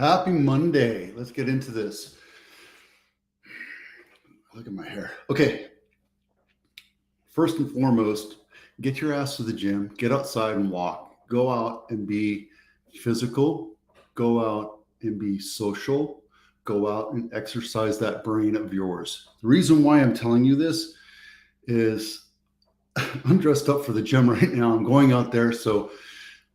Happy Monday. Let's get into this. Look at my hair. Okay. First and foremost, get your ass to the gym, get outside and walk. Go out and be physical, go out and be social, go out and exercise that brain of yours. The reason why I'm telling you this is I'm dressed up for the gym right now. I'm going out there. So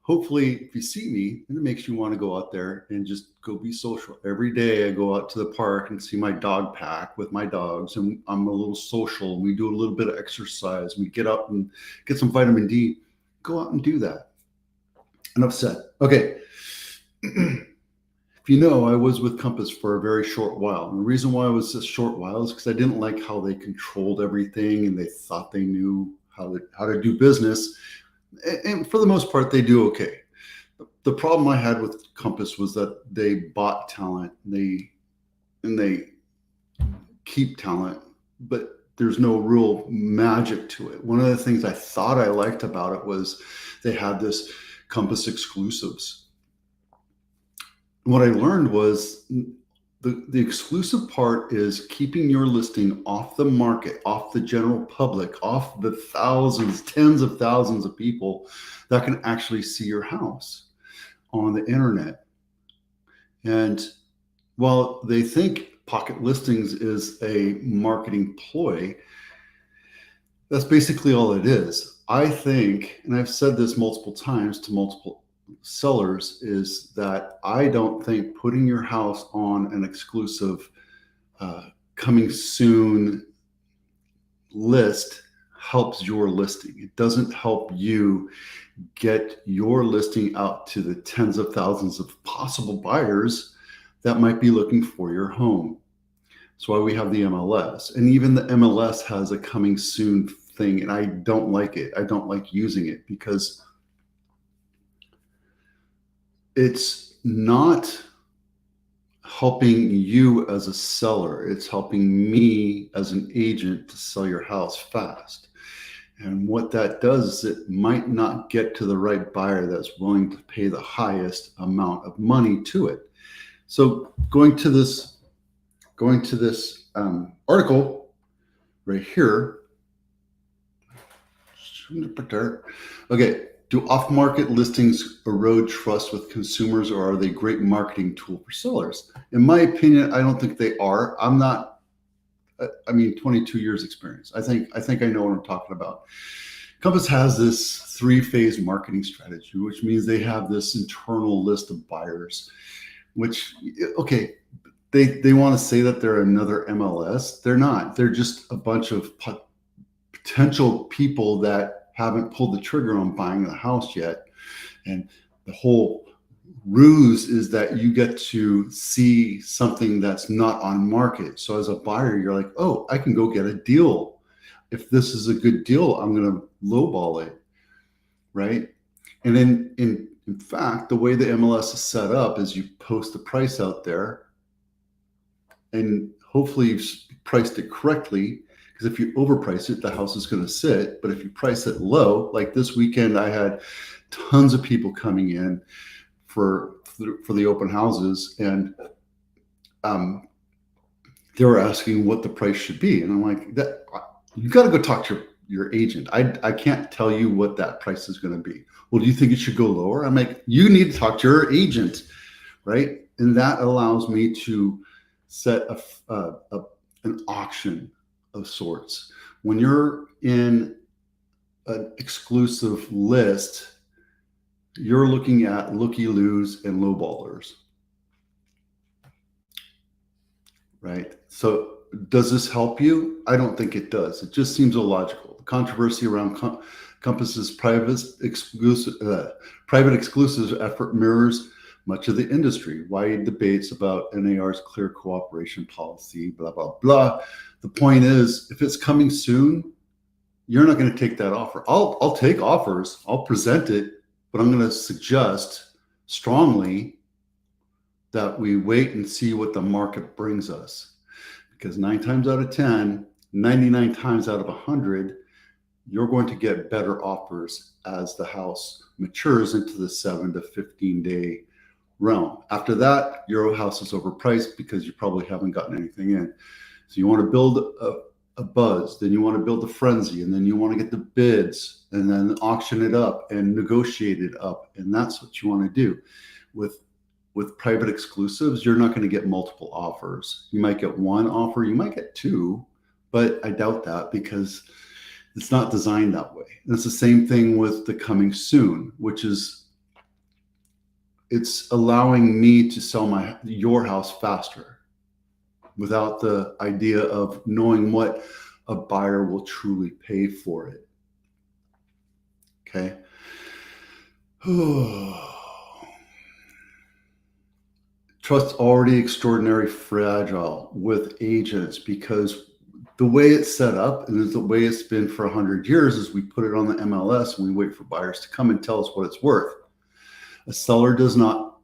hopefully, if you see me, it makes you want to go out there and just go be social. Every day I go out to the park and see my dog pack with my dogs, and I'm a little social. We do a little bit of exercise. We get up and get some vitamin D. Go out and do that. Enough said. Okay. If you know, I was with Compass for a very short while. And the reason why I was a short while is because I didn't like how they controlled everything and they thought they knew how to do business. And for the most part, they do okay. The problem I had with Compass was that they bought talent, and they keep talent, but there's no real magic to it. One of the things I thought I liked about it was they had this Compass exclusives. What I learned was the exclusive part is keeping your listing off the market, off the general public, off the thousands, tens of thousands of people that can actually see your house on the internet. And while they think pocket listings is a marketing ploy, that's basically all it is. I think, and I've said this multiple times to multiple sellers, is that I don't think putting your house on an exclusive coming soon list helps your listing. It doesn't help you get your listing out to the tens of thousands of possible buyers that might be looking for your home. That's why we have the MLS. And even the MLS has a coming soon thing, and I don't like it. I don't like using it because it's not helping you as a seller. It's helping me as an agent to sell your house fast. And what that does is it might not get to the right buyer that's willing to pay the highest amount of money to it. So going to this article right here. Okay. Do off-market listings erode trust with consumers, or are they a great marketing tool for sellers? In my opinion, I don't think they are. 22 years experience. I think I know what I'm talking about. Compass has this 3-phase marketing strategy, which means they have this internal list of buyers, which, okay, they want to say that they're another MLS. They're not. They're just a bunch of potential people that haven't pulled the trigger on buying the house yet. And the whole ruse is that you get to see something that's not on market. So as a buyer, you're like, oh, I can go get a deal. If this is a good deal, I'm going to lowball it, right? And then in fact, the way the MLS is set up is you post the price out there and hopefully you've priced it correctly. Because if you overprice it, the house is going to sit. But if you price it low, like this weekend, I had tons of people coming in for the open houses, and they were asking what the price should be. And I'm like, that you got to go talk to your agent. I can't tell you what that price is going to be. Well, do you think it should go lower? I'm like, you need to talk to your agent, right? And that allows me to set an auction of sorts. When you're in an exclusive list, you're looking at looky-loos and lowballers, right? So does this help you? I don't think it does. It just seems illogical. The controversy around Compass's private exclusive effort mirrors much of the industry. Wide debates about NAR's clear cooperation policy, blah, blah, blah. The point is, if it's coming soon, you're not going to take that offer. I'll take offers. I'll present it, but I'm going to suggest strongly that we wait and see what the market brings us. Because 9 times out of 10, 99 times out of 100, you're going to get better offers as the house matures into the 7 to 15 day realm. After that, your house is overpriced because you probably haven't gotten anything in. So you want to build a buzz, then you want to build a frenzy, and then you want to get the bids and then auction it up and negotiate it up. And that's what you want to do. With private exclusives, you're not going to get multiple offers. You might get one offer, you might get two, but I doubt that because it's not designed that way. And it's the same thing with the coming soon, which is it's allowing me to sell your house faster without the idea of knowing what a buyer will truly pay for it. Okay. Trust already extraordinary fragile with agents because the way it's set up and the way it's been for 100 years is we put it on the MLS and we wait for buyers to come and tell us what it's worth. A seller does not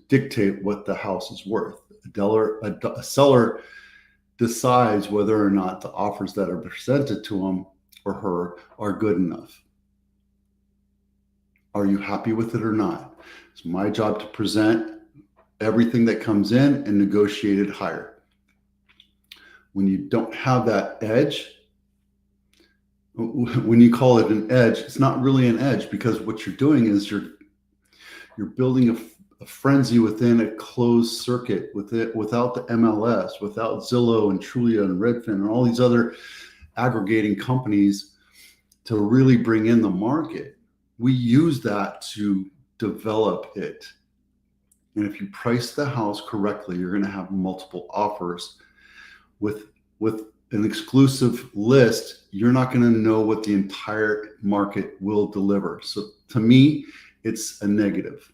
dictate what the house is worth. A seller decides whether or not the offers that are presented to him or her are good enough. Are you happy with it or not? It's my job to present everything that comes in and negotiate it higher. When you don't have that edge, when you call it an edge, it's not really an edge because what you're doing is you're building a frenzy within a closed circuit without the MLS, without Zillow and Trulia and Redfin and all these other aggregating companies to really bring in the market. We use that to develop it. And if you price the house correctly, you're going to have multiple offers. With an exclusive list, you're not going to know what the entire market will deliver. So to me, it's a negative.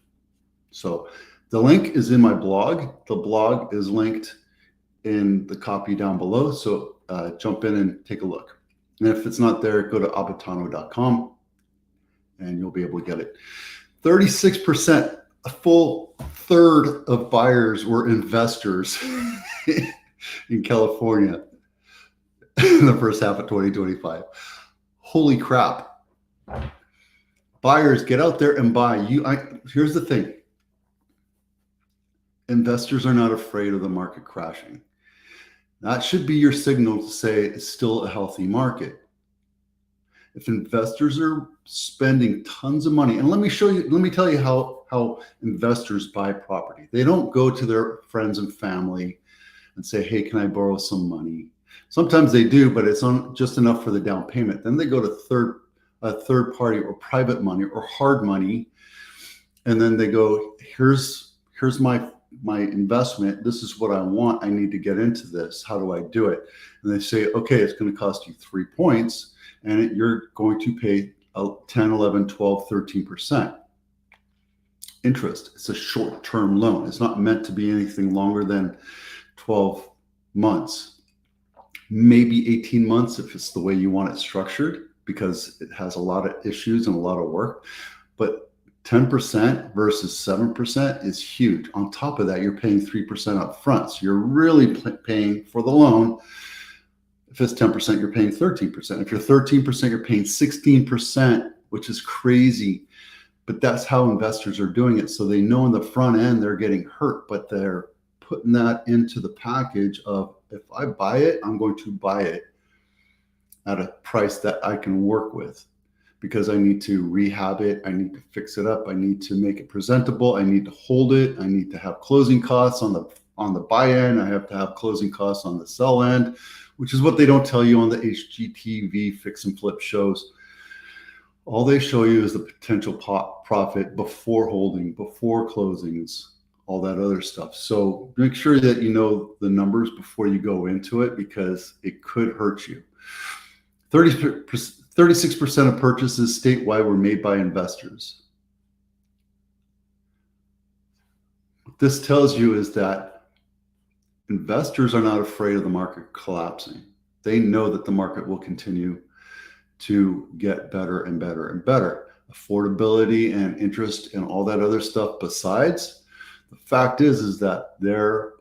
So the link is in my blog. The blog is linked in the copy down below. So jump in and take a look. And if it's not there, go to abitano.com and you'll be able to get it. 36%, a full third of buyers were investors in California in the first half of 2025. Holy crap. Buyers, get out there and buy. Here's the thing. Investors are not afraid of the market crashing. That should be your signal to say it's still a healthy market. If investors are spending tons of money, and let me tell you how investors buy property. They don't go to their friends and family and say, hey, can I borrow some money? Sometimes they do, but it's just enough for the down payment. Then they go to third party or private money or hard money. And then they go, here's my investment. This is what I want. I need to get into this. How do I do it? And they say, okay, it's going to cost you 3 points and you're going to pay 10, 11, 12, 13% interest. It's a short-term loan. It's not meant to be anything longer than 12 months, maybe 18 months if it's the way you want it structured, because it has a lot of issues and a lot of work. But 10% versus 7% is huge. On top of that, you're paying 3% up front. So you're really paying for the loan. If it's 10%, you're paying 13%. If you're 13%, you're paying 16%, which is crazy. But that's how investors are doing it. So they know in the front end they're getting hurt, but they're putting that into the package of, if I buy it, I'm going to buy it at a price that I can work with, because I need to rehab it. I need to fix it up. I need to make it presentable. I need to hold it. I need to have closing costs on the buy end. I have to have closing costs on the sell end, which is what they don't tell you on the HGTV fix and flip shows. All they show you is the potential profit before holding, before closings, all that other stuff. So make sure that you know the numbers before you go into it, because it could hurt you. 36% of purchases statewide were made by investors. What this tells you is that investors are not afraid of the market collapsing. They know that the market will continue to get better and better and better. Affordability and interest and all that other stuff besides, the fact is that they're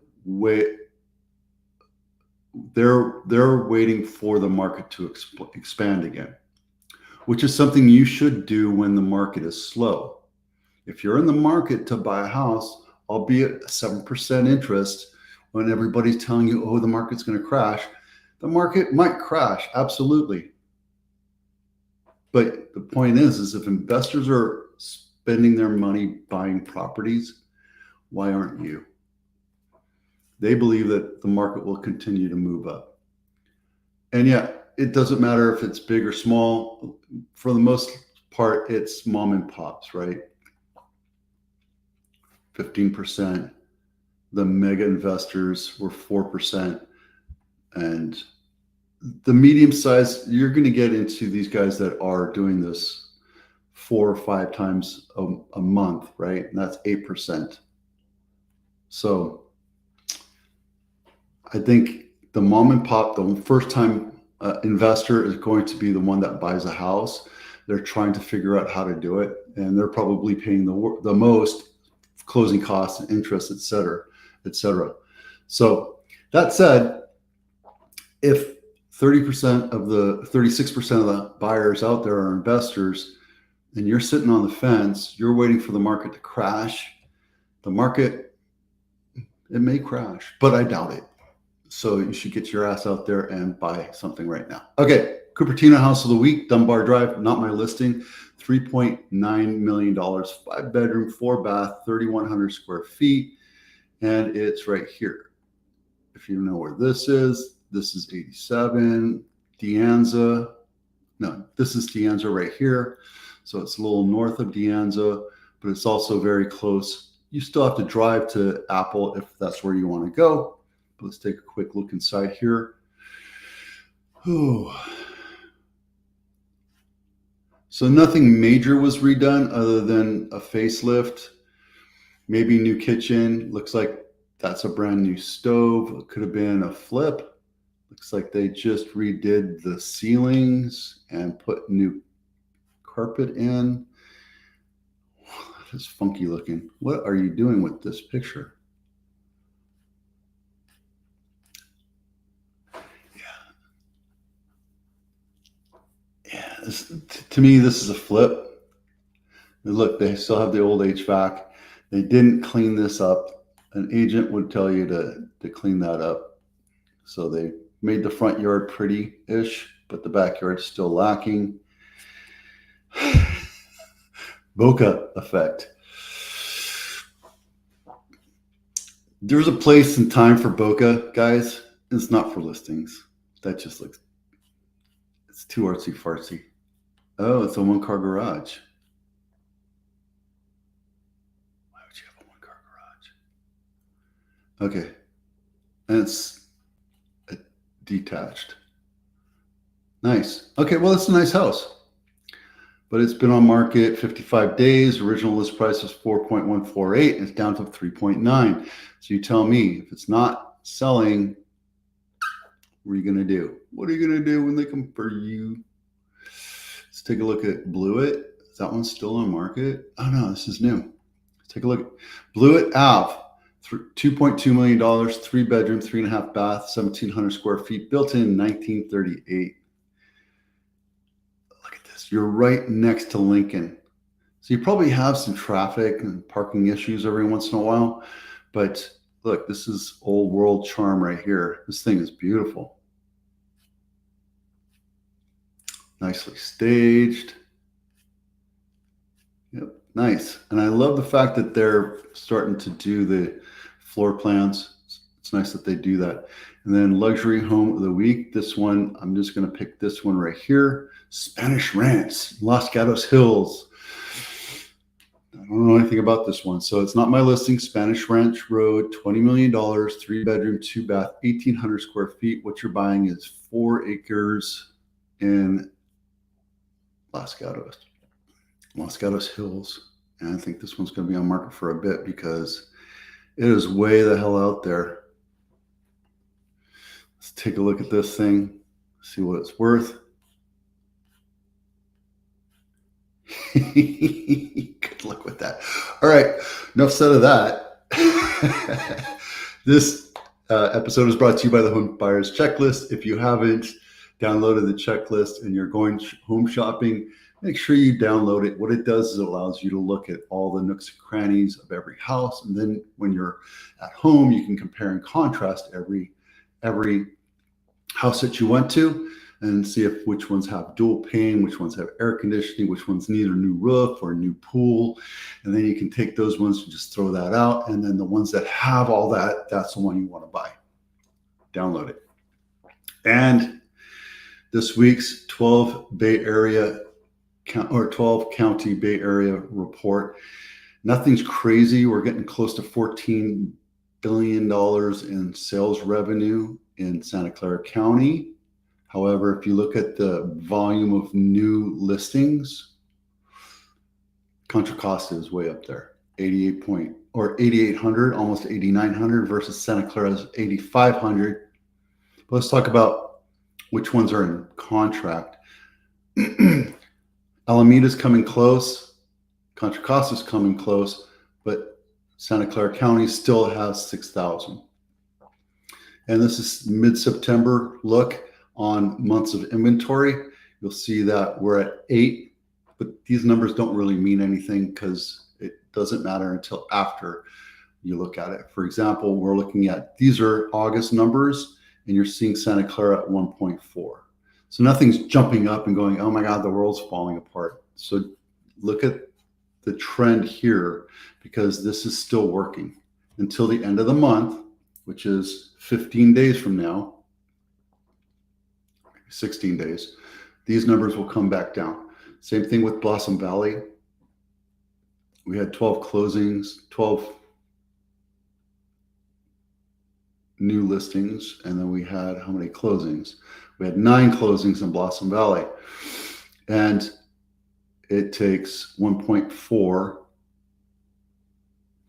waiting for the market to expand again, which is something you should do when the market is slow. If you're in the market to buy a house, albeit 7% interest, when everybody's telling you, oh, the market's going to crash, the market might crash, absolutely. But the point is if investors are spending their money buying properties, why aren't you? They believe that the market will continue to move up. And yet, it doesn't matter if it's big or small. For the most part, it's mom and pops, right? 15%. The mega investors were 4%. And the medium size, you're going to get into these guys that are doing this 4 or 5 times a month, right? And that's 8%. So I think the mom and pop, the first time investor is going to be the one that buys a house. They're trying to figure out how to do it, and they're probably paying the most closing costs and interest, et cetera, et cetera. So that said, if 30% of the 36% of the buyers out there are investors, and you're sitting on the fence, you're waiting for the market to crash. The market, it may crash, but I doubt it. So you should get your ass out there and buy something right now. Okay, Cupertino House of the Week, Dunbar Drive, not my listing, $3.9 million, 5-bedroom, 4-bath, 3,100 square feet, and it's right here. If you know where this is 87, De Anza. No, this is De Anza right here. So it's a little north of De Anza, but it's also very close. You still have to drive to Apple if that's where you want to go. Let's take a quick look inside here. Ooh. So nothing major was redone other than a facelift, maybe new kitchen. Looks like that's a brand new stove. It could have been a flip. Looks like they just redid the ceilings and put new carpet in. That is funky looking. What are you doing with this picture? To me, this is a flip. Look, they still have the old HVAC. They didn't clean this up. An agent would tell you to clean that up. So they made the front yard pretty-ish, but the backyard's still lacking. Boca effect. There's a place and time for Boca, guys. It's not for listings. That just looks, it's too artsy-fartsy. Oh, it's a one-car garage. Why would you have a one-car garage? Okay. And it's detached. Nice. Okay, well, it's a nice house. But it's been on market 55 days. Original list price was 4.148. It's down to 3.9. So you tell me, if it's not selling, what are you going to do? What are you going to do when they come for you? Let's take a look at Blewett. Is that one still on market? Oh, no, this is new. Let's take a look. Blewett Ave, $2.2 million, 3-bedroom, 3.5 bath, 1,700 square feet, built in 1938. Look at this. You're right next to Lincoln. So you probably have some traffic and parking issues every once in a while. But look, this is old world charm right here. This thing is beautiful. Nicely staged. Yep, nice. And I love the fact that they're starting to do the floor plans. It's nice that they do that. And then luxury home of the week. This one, I'm just going to pick this one right here. Spanish Ranch, Los Gatos Hills. I don't know anything about this one. So it's not my listing. Spanish Ranch Road, $20 million, 3-bedroom, 2-bath, 1,800 square feet. What you're buying is 4 acres in Los Gatos Hills. And I think this one's going to be on market for a bit because it is way the hell out there. Let's take a look at this thing, see what it's worth. Good luck with that. All right, enough said of that. This episode is brought to you by the Home Buyers Checklist. If you haven't downloaded the checklist and you're going home shopping, make sure you download it. What it does is it allows you to look at all the nooks and crannies of every house. And then when you're at home, you can compare and contrast every house that you went to and see if which ones have dual pane, which ones have air conditioning, which ones need a new roof or a new pool. And then you can take those ones and just throw that out. And then the ones that have all that, that's the one you want to buy. Download it. And this week's 12 county Bay Area report. Nothing's crazy. We're getting close to $14 billion in sales revenue in Santa Clara County. However, if you look at the volume of new listings, Contra Costa is way up there, 8,800, almost 8,900 versus Santa Clara's 8,500. But let's talk about which ones are in contract. Alameda's coming close, Contra Costa's coming close, but Santa Clara County still has 6,000. And this is mid-September look on months of inventory. You'll see that we're at 8, but these numbers don't really mean anything because it doesn't matter until after you look at it. For example, we're looking at, these are August numbers, and you're seeing Santa Clara at 1.4. So nothing's jumping up and going, oh my God, the world's falling apart. So look at the trend here, because this is still working until the end of the month, which is 15 days from now, 16 days. These numbers will come back down. Same thing with Blossom Valley. We had 12 closings, 12 new listings, and then we had how many closings? We had 9 closings in Blossom Valley. And it takes 1.4 or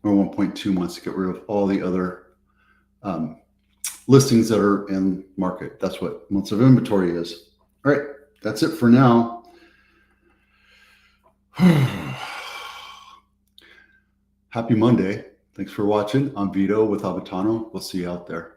1.2 months to get rid of all the other listings that are in market. That's what months of inventory is. All right, that's it for now. Happy Monday. Thanks for watching. I'm Vito with Avatano. We'll see you out there.